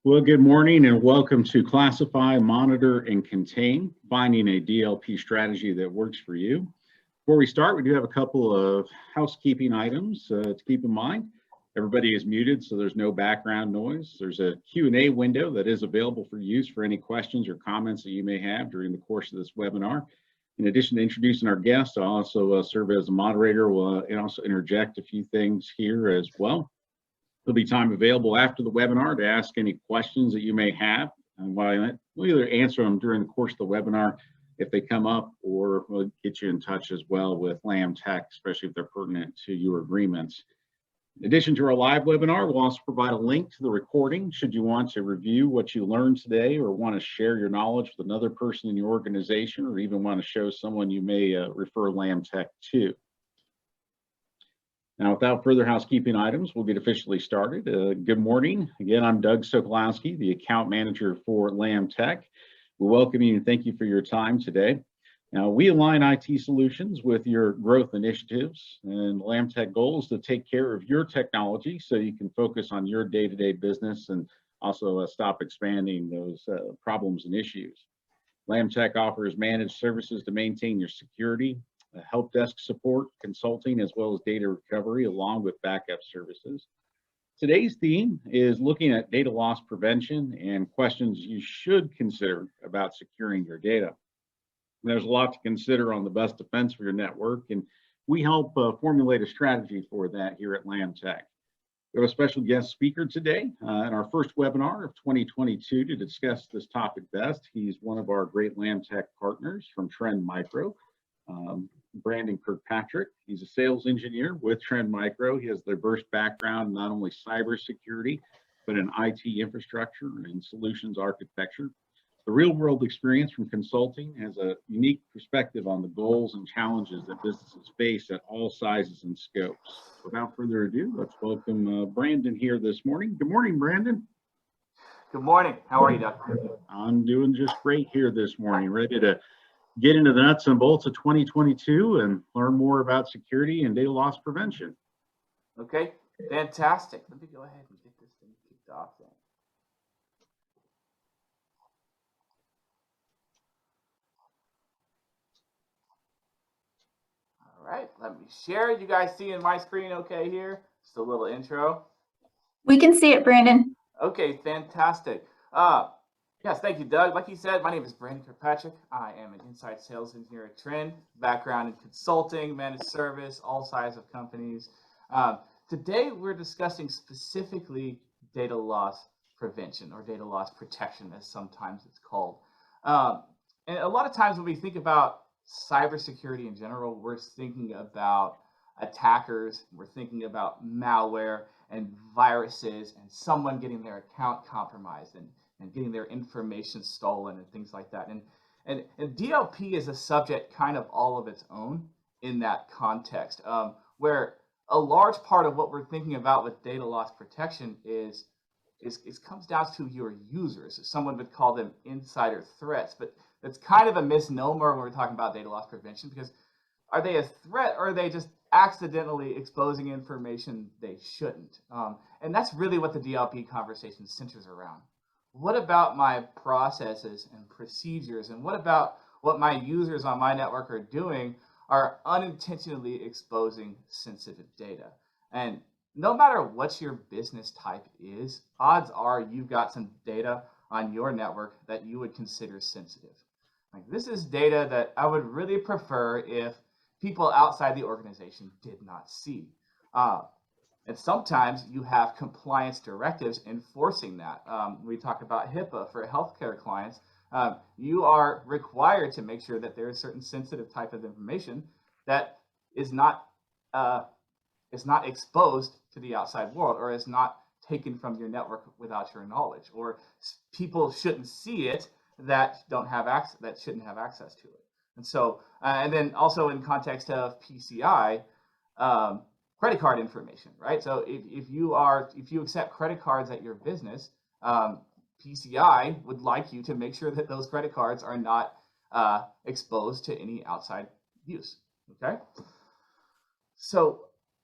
Well, good morning and welcome to Classify, Monitor, and Contain, finding a DLP strategy that works for you. Before we start, we do have a couple of housekeeping items to keep in mind. Everybody is muted, so there's no background noise. There's a Q&A window that is available for use for any questions or comments that you may have during the course of this webinar. In addition to introducing our guests, I'll also serve as a moderator and also interject a few things here as well. There'll be time available after the webinar to ask any questions that you may have, and we'll either answer them during the course of the webinar if they come up, or we'll get you in touch as well with LAM Tech, especially if they're pertinent to your agreements. In addition to our live webinar, we'll also provide a link to the recording should you want to review what you learned today or want to share your knowledge with another person in your organization, or even want to show someone you may refer LAM Tech to. Now, without further housekeeping items, we'll get officially started. Good morning. Again, I'm Doug Sokolowski, the account manager for LAM Tech. We welcome you and thank you for your time today. Now, we align IT solutions with your growth initiatives, and LAM Tech goal is to take care of your technology so you can focus on your day-to-day business and also stop expanding those problems and issues. LAM Tech offers managed services to maintain your security, help desk support, consulting, as well as data recovery, along with backup services. Today's theme is looking at data loss prevention and questions you should consider about securing your data. There's a lot to consider on the best defense for your network, and we help formulate a strategy for that here at LAM Tech. We have a special guest speaker today in our first webinar of 2022 to discuss this topic best. He's one of our great LAM Tech partners from Trend Micro. Brandon Kirkpatrick. He's a sales engineer with Trend Micro. He has a diverse background in not only cybersecurity, but in IT infrastructure and solutions architecture. The real-world experience from consulting has a unique perspective on the goals and challenges that businesses face at all sizes and scopes. Without further ado, let's welcome Brandon here this morning. Good morning, Brandon. Good morning. How are you, Doug? I'm doing just great here this morning, ready to get into the nuts and bolts of 2022 and learn more about security and data loss prevention. Okay, fantastic. Let me go ahead and get this thing kicked off then. All right, let me share. You guys seeing my screen okay here? Just a little intro. We can see it, Brandon. Okay, fantastic. Yes, thank you, Doug. Like you said, my name is Brandon Kirkpatrick. I am an inside sales engineer at Trend, background in consulting, managed service, all sizes of companies. Today, we're discussing specifically data loss prevention or data loss protection, as sometimes it's called. And a lot of times when we think about cybersecurity in general, we're thinking about attackers, we're thinking about malware and viruses and someone getting their account compromised and getting their information stolen and things like that. And DLP is a subject kind of all of its own in that context, where a large part of what we're thinking about with data loss protection is comes down to your users. Someone would call them insider threats, but that's kind of a misnomer when we're talking about data loss prevention, because are they a threat or are they just accidentally exposing information they shouldn't? And that's really what the DLP conversation centers around. What about my processes and procedures, and what about what my users on my network are doing are unintentionally exposing sensitive data? And no matter what your business type is, odds are you've got some data on your network that you would consider sensitive. Like, this is data that I would really prefer if people outside the organization did not see. And sometimes you have compliance directives enforcing that. We talk about HIPAA for healthcare clients. You are required to make sure that there is certain sensitive type of information that is not exposed to the outside world, or is not taken from your network without your knowledge, or people shouldn't see it that don't have access, that shouldn't have access to it. And so, and then also in context of PCI. Credit card information, right? So if you accept credit cards at your business, PCI would like you to make sure that those credit cards are not exposed to any outside use. Okay. So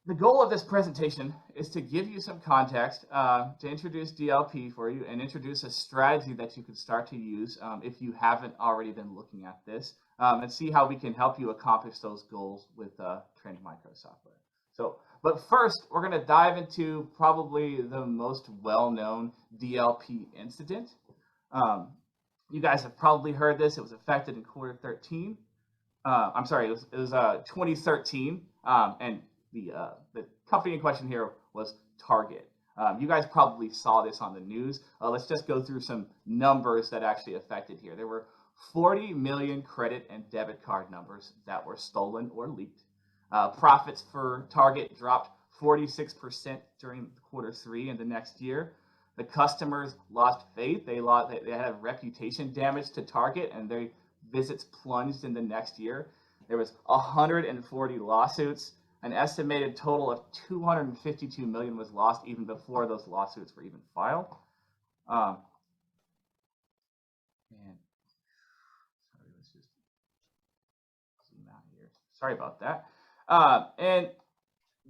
The goal of this presentation is to give you some context, to introduce DLP for you and introduce a strategy that you can start to use if you haven't already been looking at this, and see how we can help you accomplish those goals with Trend Micro software. So, but first, we're going to dive into probably the most well-known DLP incident. You guys have probably heard this. It was affected in quarter 13. I'm sorry, it was 2013, and the company in question here was Target. You guys probably saw this on the news. Let's just go through some numbers that actually affected here. There were 40 million credit and debit card numbers that were stolen or leaked. Profits for Target dropped 46% during quarter 3 and the next year. The customers lost faith. They had reputation damage to Target, and their visits plunged in the next year. There was 140 lawsuits. An estimated total of 252 million was lost even before those lawsuits were even filed. And sorry, let's just zoom out here. Sorry about that. And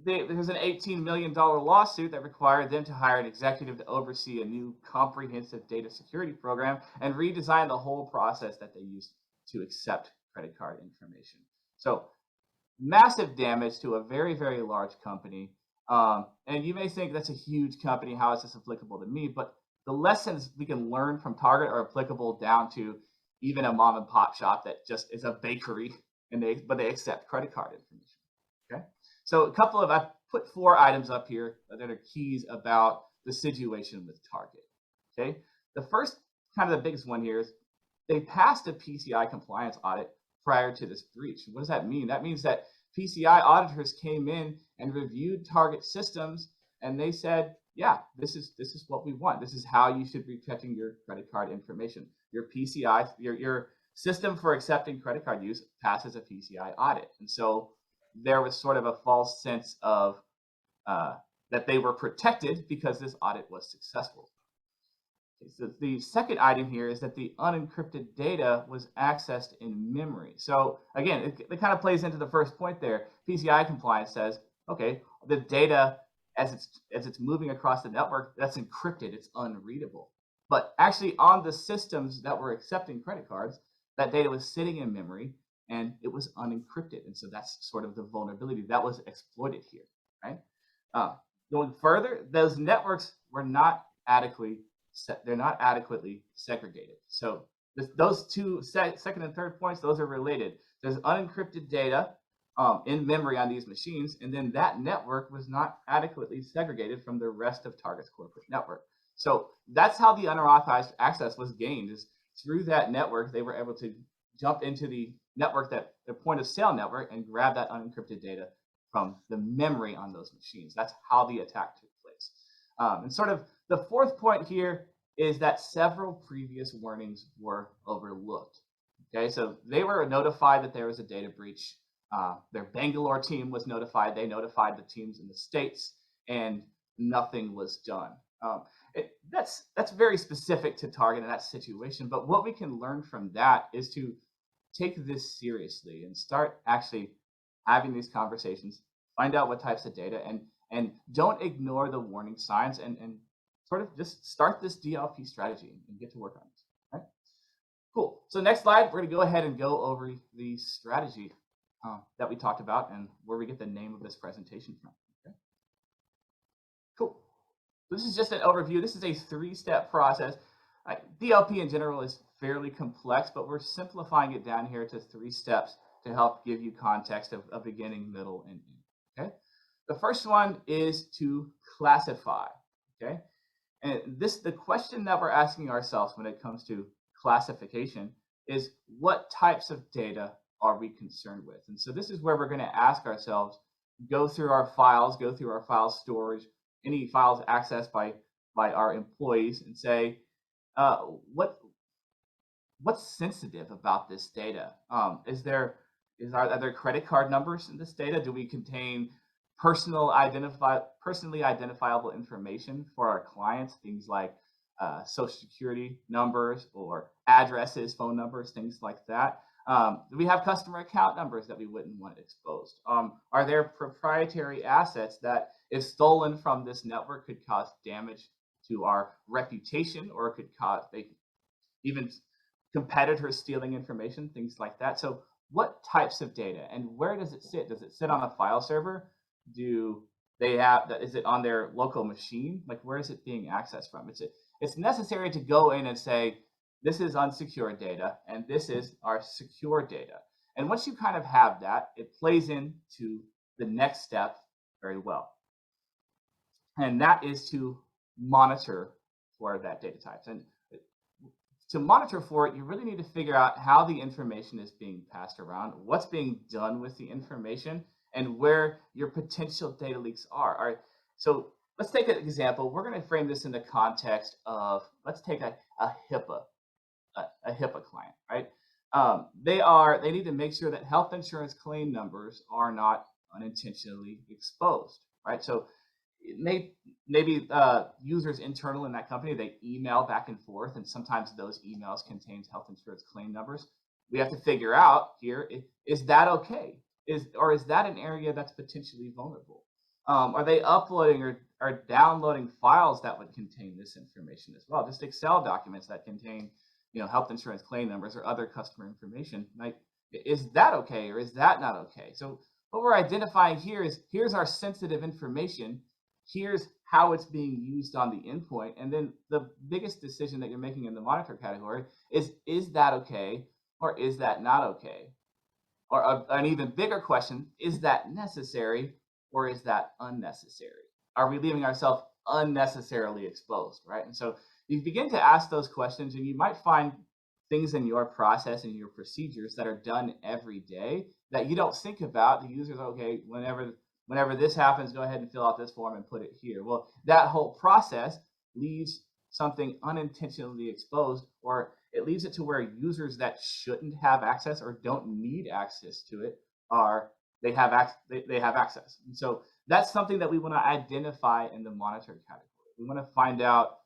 there's an $18 million lawsuit that required them to hire an executive to oversee a new comprehensive data security program and redesign the whole process that they used to accept credit card information. So massive damage to a very, very large company. And you may think that's a huge company. How is this applicable to me? But the lessons we can learn from Target are applicable down to even a mom and pop shop that just is a bakery, but they accept credit card information. Okay. So I put 4 items up here that are keys about the situation with Target. Okay. The first, kind of the biggest one here is they passed a PCI compliance audit prior to this breach. What does that mean? That means that PCI auditors came in and reviewed Target systems, and they said, yeah, this is what we want. This is how you should be protecting your credit card information. Your PCI, your system for accepting credit card use passes a PCI audit. And so there was sort of a false sense of that they were protected because this audit was successful. So the second item here is that the unencrypted data was accessed in memory. So again, it kind of plays into the first point there. PCI compliance says, okay, the data as it's moving across the network, that's encrypted, it's unreadable. But actually on the systems that were accepting credit cards, that data was sitting in memory and it was unencrypted. And so that's sort of the vulnerability that was exploited here, right? Going further, those networks were not adequately segregated. So those two second and third points, those are related. There's unencrypted data in memory on these machines, and then that network was not adequately segregated from the rest of Target's corporate network. So that's how the unauthorized access was gained, is through that network. They were able to jump into the network, that the point of sale network, and grab that unencrypted data from the memory on those machines. That's how the attack took place. And sort of the fourth point here is that several previous warnings were overlooked. Okay, so they were notified that there was a data breach. Their Bangalore team was notified. They notified the teams in the States, and nothing was done. That's very specific to Target in that situation. But what we can learn from that is to take this seriously and start actually having these conversations, find out what types of data, and don't ignore the warning signs, and sort of just start this DLP strategy and get to work on it. Right? Cool. So next slide, we're going to go ahead and go over the strategy that we talked about and where we get the name of this presentation from. Okay? Cool. This is just an overview. This is a 3-step process. DLP in general is fairly complex, but we're simplifying it down here to 3 steps to help give you context of beginning, middle, and end. Okay. The first one is to classify. Okay. And the question that we're asking ourselves when it comes to classification is, what types of data are we concerned with? And so this is where we're going to ask ourselves, go through our file storage, any files accessed by our employees, and say, what's sensitive about this data? Are there credit card numbers in this data? Do we contain personally identifiable information for our clients, things like social security numbers or addresses, phone numbers, things like that? Do we have customer account numbers that we wouldn't want exposed? Are there proprietary assets that, if stolen from this network, could cause damage to our reputation, or it could cause even competitors stealing information, things like that? So what types of data and where does it sit? Does it sit on a file server? Do they have that? Is it on their local machine? Like, where is it being accessed from? It's necessary to go in and say, this is unsecured data and this is our secure data. And once you kind of have that, it plays into the next step very well. And that is to monitor for that data types. And to monitor for it, you really need to figure out how the information is being passed around, what's being done with the information, and where your potential data leaks are. So let's take an example. We're going to frame this in the context of, let's take a HIPAA client, right? They need to make sure that health insurance claim numbers are not unintentionally exposed, right? So maybe users internal in that company, they email back and forth, and sometimes those emails contain health insurance claim numbers. We have to figure out here, is that okay? Or is that an area that's potentially vulnerable? Are they uploading or downloading files that would contain this information as well? Just Excel documents that contain, health insurance claim numbers or other customer information. Like, is that okay, or is that not okay? So what we're identifying here is, here's our sensitive information. Here's how it's being used on the endpoint. And then the biggest decision that you're making in the monitor category is that okay, or is that not okay? Or an even bigger question, is that necessary, or is that unnecessary? Are we leaving ourselves unnecessarily exposed, right? And so you begin to ask those questions, and you might find things in your process and your procedures that are done every day that you don't think about. The user's, okay, whenever this happens, go ahead and fill out this form and put it here. Well, that whole process leaves something unintentionally exposed, or it leaves it to where users that shouldn't have access or don't need access to it they have access. And so that's something that we want to identify in the monitor category. We want to find out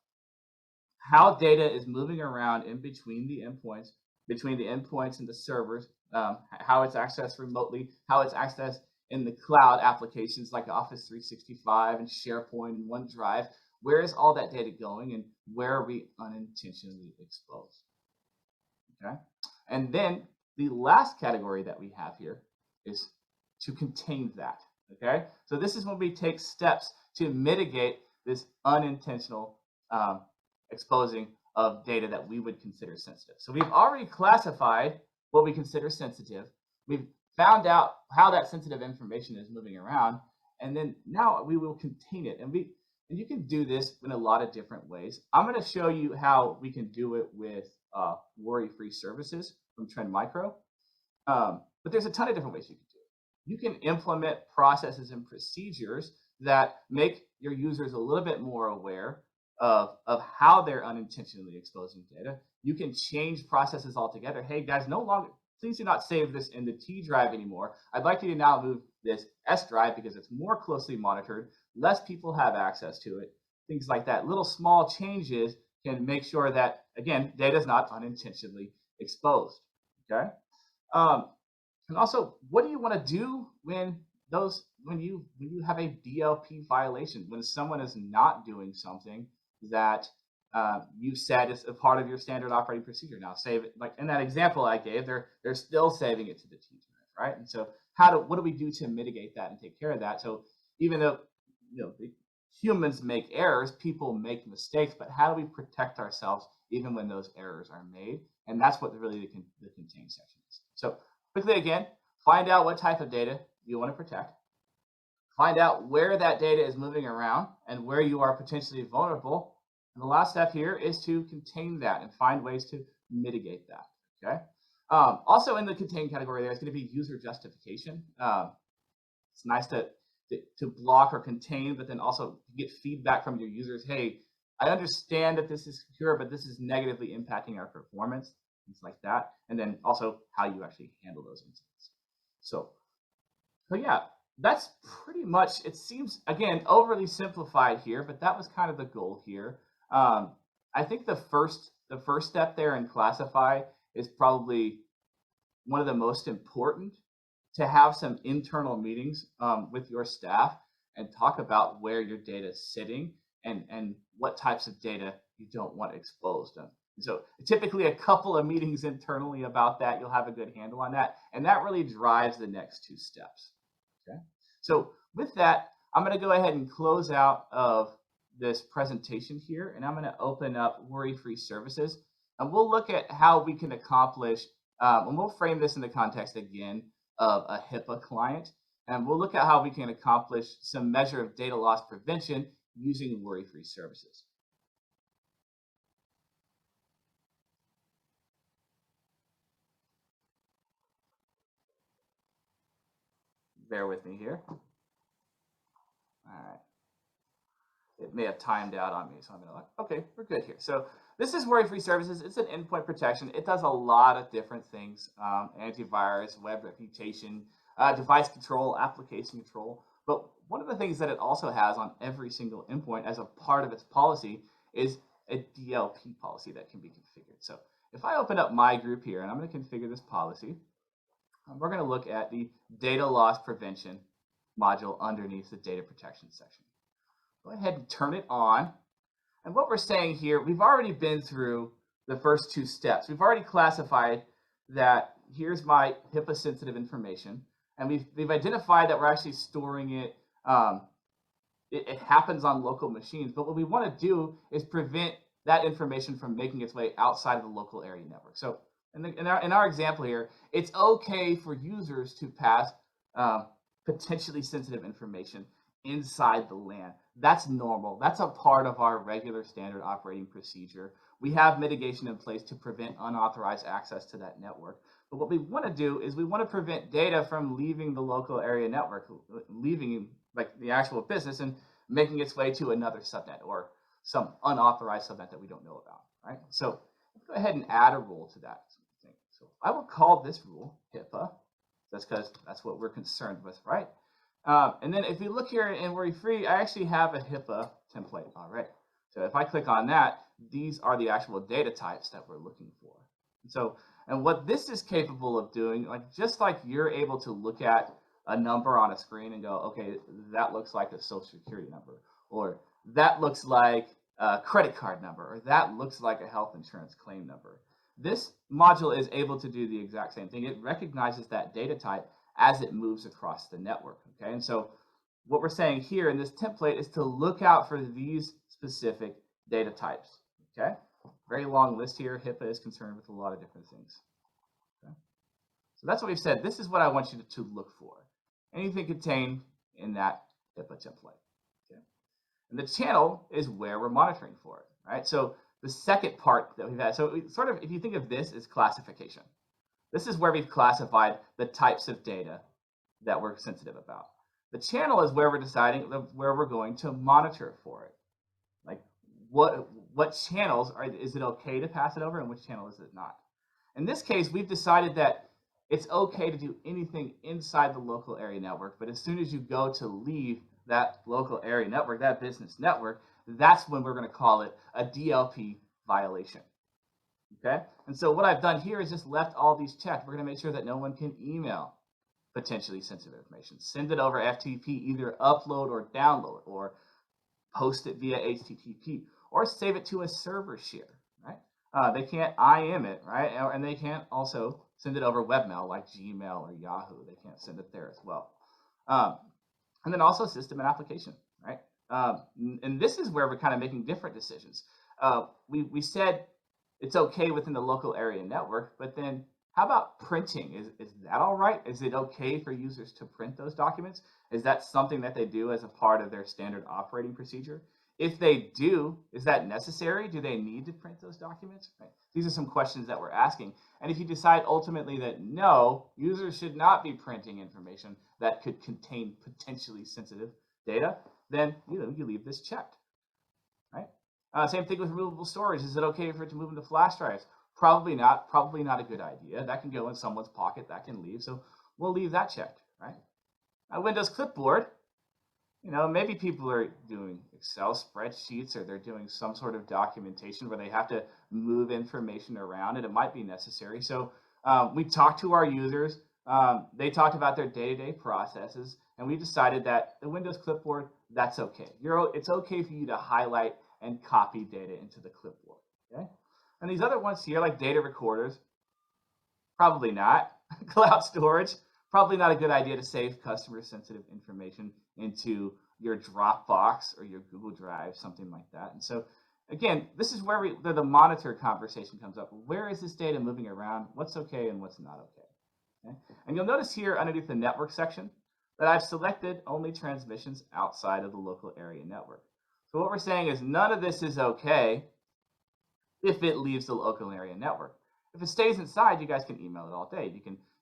how data is moving around in between the endpoints and the servers, how it's accessed remotely, how it's accessed in the cloud applications like Office 365 and SharePoint and OneDrive. Where is all that data going, and where are we unintentionally exposed? Okay. And then the last category that we have here is to contain that. Okay. So this is when we take steps to mitigate this unintentional exposing of data that we would consider sensitive. So we've already classified what we consider sensitive. We've found out how that sensitive information is moving around, and then now we will contain it. And you can do this in a lot of different ways. I'm going to show you how we can do it with WorryFree services from Trend Micro. But there's a ton of different ways you can do it. You can implement processes and procedures that make your users a little bit more aware of how they're unintentionally exposing data. You can change processes altogether. Hey guys, no longer, please do not save this in the T drive anymore. I'd like you to now move this S drive because it's more closely monitored. Less people have access to it. Things like that. Little small changes can make sure that, again, data is not unintentionally exposed. Okay. And also, what do you want to do when you have a DLP violation, when someone is not doing something that you said is a part of your standard operating procedure? Now, save it. Like in that example I gave, they're still saving it to the T drive, right? And so, what do we do to mitigate that and take care of that? So even though humans make errors, people make mistakes, but how do we protect ourselves even when those errors are made? And that's what really the contain section is. So quickly again, find out what type of data you want to protect. Find out where that data is moving around and where you are potentially vulnerable. And the last step here is to contain that and find ways to mitigate that. Okay. Also in the contain category, there's going to be user justification. It's nice to block or contain, but then also get feedback from your users. Hey, I understand that this is secure, but this is negatively impacting our performance, things like that. And then also how you actually handle those incidents. So yeah, that's pretty much, it seems, again, overly simplified here, but that was kind of the goal here. I think the first step there in classify is probably one of the most important to have some internal meetings with your staff and talk about where your data is sitting and what types of data you don't want exposed. So typically a couple of meetings internally about that, you'll have a good handle on that. And that really drives the next two steps. Okay. So with that, I'm going to go ahead and close out of this presentation here, and I'm going to open up WorryFree services, and we'll look at how we can accomplish, and we'll frame this in the context again of a HIPAA client, and we'll look at how we can accomplish some measure of data loss prevention using WorryFree services. Bear with me here. All right. It may have timed out on me, so I'm gonna okay, we're good here. So this is WorryFree Services. It's an endpoint protection. It does a lot of different things: antivirus, web reputation, device control, application control. But one of the things that it also has on every single endpoint as a part of its policy is a DLP policy that can be configured. So if I open up my group here, and I'm going to configure this policy, we're going to look at the data loss prevention module underneath the data protection section. Go ahead and turn it on. And what we're saying here, we've already been through the first two steps. We've already classified that here's my HIPAA sensitive information, and we've identified that we're actually storing it. It happens on local machines, but what we want to do is prevent that information from making its way outside of the local area network. So in our example here, it's okay for users to pass potentially sensitive information inside the LAN. That's normal. That's a part of our regular standard operating procedure. We have mitigation in place to prevent unauthorized access to that network. But what we want to do is we want to prevent data from leaving the local area network, leaving like the actual business and making its way to another subnet or some unauthorized subnet that we don't know about, right? So go ahead and add a rule to that. So I will call this rule HIPAA. That's because that's what we're concerned with, right? And then if you look here in WorryFree, I actually have a HIPAA template already. So if I click on that, these are the actual data types that we're looking for. And what this is capable of doing, like just like you're able to look at a number on a screen and go, okay, that looks like a social security number, or that looks like a credit card number, or that looks like a health insurance claim number. This module is able to do the exact same thing. It recognizes that data type as it moves across the network, okay? And so what we're saying here in this template is to look out for these specific data types, okay? Very long list here. HIPAA is concerned with a lot of different things, okay? So that's what we've said. This is what I want you to look for. Anything contained in that HIPAA template, okay? And the channel is where we're monitoring for it, right? So the second part that we've had, so sort of, if you think of this as classification, this is where we've classified the types of data that we're sensitive about. The channel is where we're deciding where we're going to monitor for it. Like what channels is it okay to pass it over and which channel is it not? In this case, we've decided that it's okay to do anything inside the local area network, but as soon as you go to leave that local area network, that business network, that's when we're going to call it a DLP violation. Okay, and so what I've done here is just left all these checked. We're going to make sure that no one can email potentially sensitive information, send it over FTP, either upload or download, or post it via HTTP, or save it to a server share, right? They can't IM it, right? And they can't also send it over webmail like Gmail or Yahoo. They can't send it there as well. And then also system and application, right? And this is where we're kind of making different decisions. We said it's okay within the local area network, but then how about printing? Is that all right? Is it okay for users to print those documents? Is that something that they do as a part of their standard operating procedure? If they do, is that necessary? Do they need to print those documents? Right. These are some questions that we're asking. And if you decide ultimately that no, users should not be printing information that could contain potentially sensitive data, then you leave this checked. Right? Same thing with removable storage. Is it okay for it to move into flash drives? Probably not. Probably not a good idea. That can go in someone's pocket. That can leave. So we'll leave that checked, right? Windows Clipboard. Maybe people are doing Excel spreadsheets or they're doing some sort of documentation where they have to move information around and it might be necessary. So We talked to our users. They talked about their day-to-day processes, and we decided that the Windows clipboard, that's okay. It's okay for you to highlight and copy data into the clipboard. Okay, and these other ones here, like data recorders, probably not. Cloud storage, probably not a good idea to save customer-sensitive information into your Dropbox or your Google Drive, something like that. And so, again, this is where the monitor conversation comes up. Where is this data moving around? What's okay and what's not okay? Okay? And you'll notice here underneath the network section that I've selected only transmissions outside of the local area network. So what we're saying is none of this is okay if it leaves the local area network. If it stays inside, you guys can email it all day.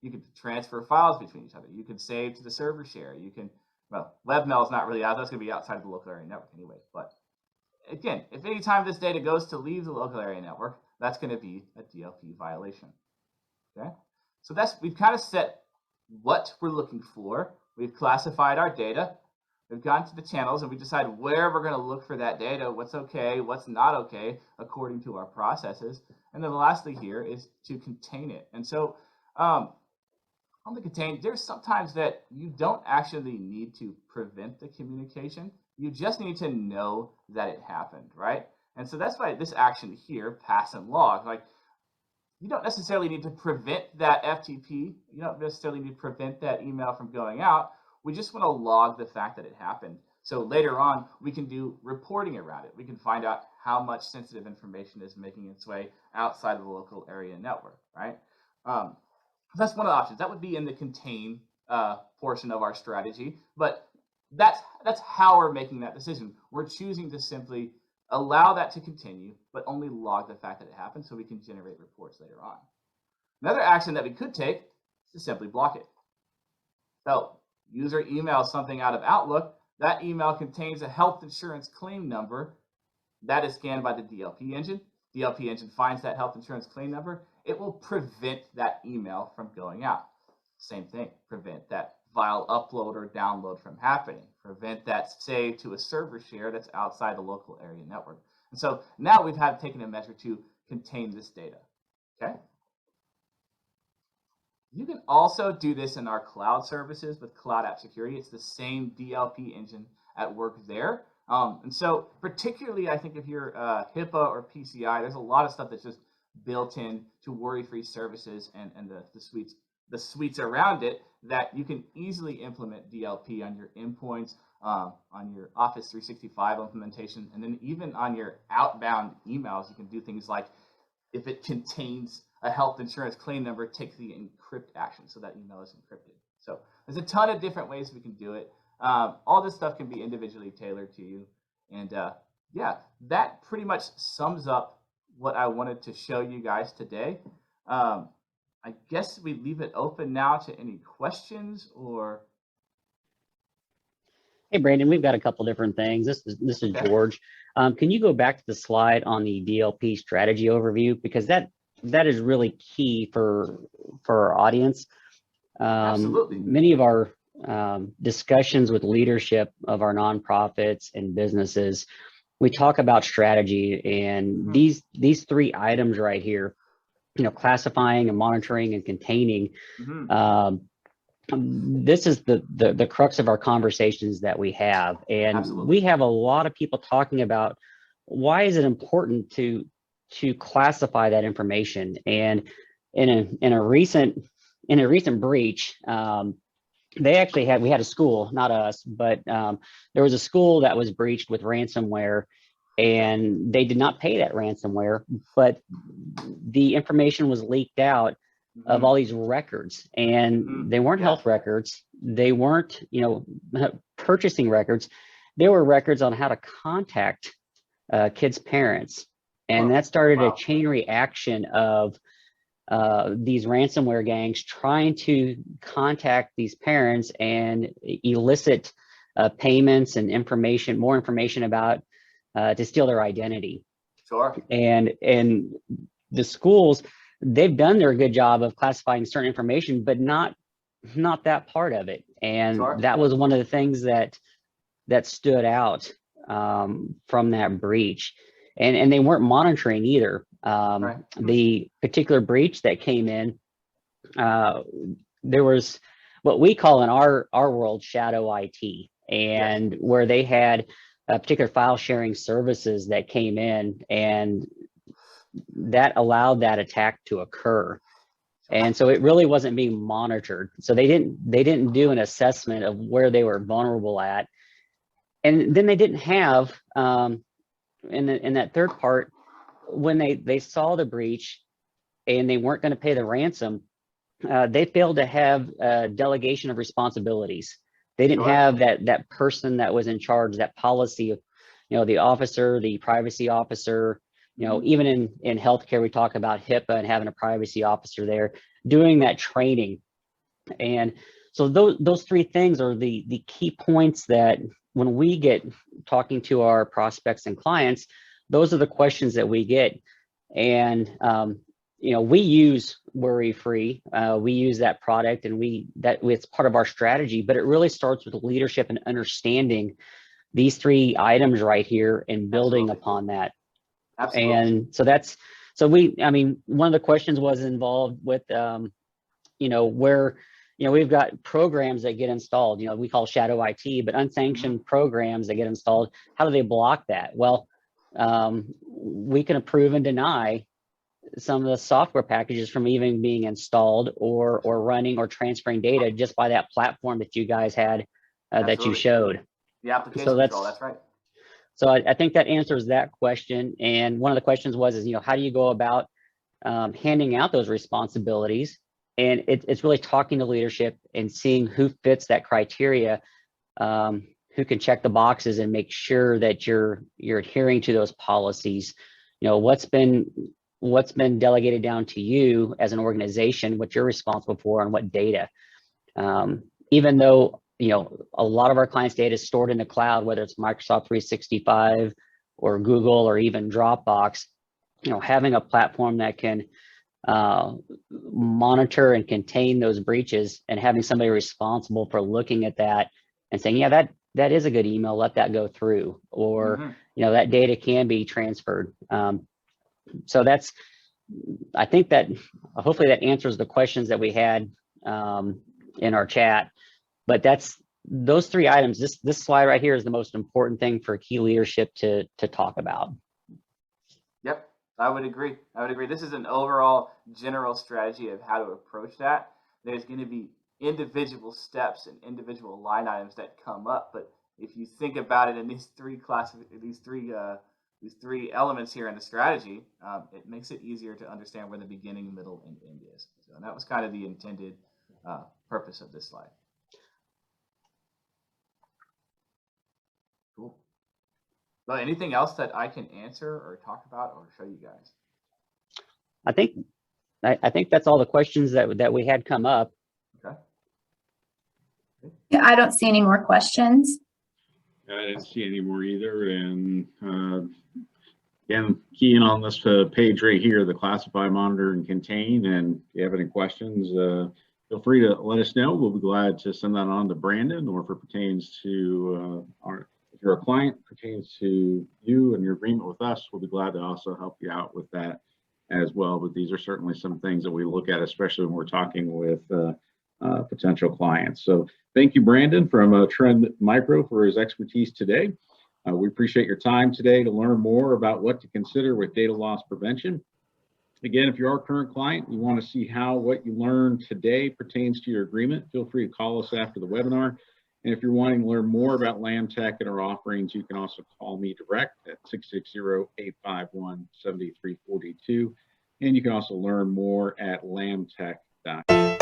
You can transfer files between each other. You can save to the server share. You can, well, webmail is not really out. That's going to be outside of the local area network anyway. But again, if any time this data goes to leave the local area network, that's going to be a DLP violation. Okay, so we've kind of set what we're looking for. We've classified our data. We've gone to the channels and we decide where we're going to look for that data, what's okay, what's not okay, according to our processes. And then lastly here is to contain it. And so on the contain, there's sometimes that you don't actually need to prevent the communication. You just need to know that it happened, right? And so that's why this action here, pass and log, like you don't necessarily need to prevent that FTP. You don't necessarily need to prevent that email from going out. We just want to log the fact that it happened. So later on, we can do reporting around it. We can find out how much sensitive information is making its way outside of the local area network, right? That's one of the options. That would be in the contain portion of our strategy. But that's how we're making that decision. We're choosing to simply allow that to continue, but only log the fact that it happened so we can generate reports later on. Another action that we could take is to simply block it. So user emails something out of Outlook. That email contains a health insurance claim number that is scanned by the DLP engine. DLP engine finds that health insurance claim number. It will prevent that email from going out. Same thing, prevent that file upload or download from happening. Prevent that save to a server share that's outside the local area network. And so now we've taken a measure to contain this data. Okay. You can also do this in our cloud services with Cloud App Security. It's the same DLP engine at work there. And so particularly, I think if you're HIPAA or PCI, there's a lot of stuff that's just built in to WorryFree services and the suites around it that you can easily implement DLP on your endpoints, on your Office 365 implementation, and then even on your outbound emails, you can do things like if it contains a health insurance claim number, take the encrypt action so that email is encrypted. So there's a ton of different ways we can do it. All this stuff can be individually tailored to you. And yeah, that pretty much sums up what I wanted to show you guys today. I guess we leave it open now to any questions or. Hey, Brandon, we've got a couple different things. This is Okay. George. Can you go back to the slide on the DLP strategy overview? Because that is really key for our audience. Absolutely. Many of our discussions with leadership of our nonprofits and businesses, we talk about strategy, and these three items right here, classifying and monitoring and containing, this is the crux of our conversations that we have. And Absolutely. we have a lot of people talking about why is it important to classify that information. And in a recent breach, we had a school, not us, but there was a school that was breached with ransomware, and they did not pay that ransomware, but the information was leaked out of all these records, and they weren't health records. They weren't, purchasing records. They were records on how to contact kids' parents. And that started a chain reaction of these ransomware gangs trying to contact these parents and elicit payments and information, more information about to steal their identity. Sure. And the schools, they've done their good job of classifying certain information, but not that part of it. And that was one of the things that stood out from that breach. And they weren't monitoring either. The particular breach that came in, there was what we call in our world shadow IT, and where they had particular file sharing services that came in, and that allowed that attack to occur. And so it really wasn't being monitored. So they didn't do an assessment of where they were vulnerable at. And then they didn't have, in that third part, when they saw the breach and they weren't going to pay the ransom, they failed to have a delegation of responsibilities. They didn't have that person that was in charge, that policy of, the officer, the privacy officer. Even in healthcare, we talk about HIPAA and having a privacy officer there doing that training. And so those three things are the key points that when we get talking to our prospects and clients, those are the questions that we get. And we use WorryFree. We use that product, and it's part of our strategy. But it really starts with leadership and understanding these three items right here and building upon that. Absolutely. And so one of the questions was involved with, where, we've got programs that get installed, we call shadow IT, but unsanctioned programs that get installed. How do they block that? Well, we can approve and deny some of the software packages from even being installed or running or transferring data just by that platform that you guys had that you showed. The application control, that's right. So I think that answers that question. And one of the questions was, how do you go about handing out those responsibilities? And it's really talking to leadership and seeing who fits that criteria, who can check the boxes and make sure that you're adhering to those policies. What's been delegated down to you as an organization, what you're responsible for, and what data. Even though a lot of our clients' data is stored in the cloud, whether it's Microsoft 365 or Google or even Dropbox, having a platform that can monitor and contain those breaches, and having somebody responsible for looking at that and saying, yeah, that is a good email, let that go through, or that data can be transferred. So I think that hopefully that answers the questions that we had in our chat. But those three items. This slide right here is the most important thing for key leadership to talk about. Yep, I would agree. This is an overall general strategy of how to approach that. There's going to be individual steps and individual line items that come up, but if you think about it in these three elements here in the strategy, it makes it easier to understand where the beginning, middle, and end is. So that was kind of the intended purpose of this slide. Cool. Well, anything else that I can answer or talk about or show you guys? I think that's all the questions that we had come up. Okay. Yeah, I don't see any more questions. I didn't see any more either. And again, keying on this page right here, the classify, monitor, and contain. And if you have any questions, feel free to let us know. We'll be glad to send that on to Brandon, or if it pertains to if you're a client, pertains to you and your agreement with us, we'll be glad to also help you out with that as well. But these are certainly some things that we look at, especially when we're talking with potential clients. So thank you, Brandon from Trend Micro, for his expertise today. We appreciate your time today to learn more about what to consider with data loss prevention. Again, if you're our current client, you want to see how what you learned today pertains to your agreement, feel free to call us after the webinar. And if you're wanting to learn more about LambTech and our offerings, you can also call me direct at 660-851-7342. And you can also learn more at lambtech.com.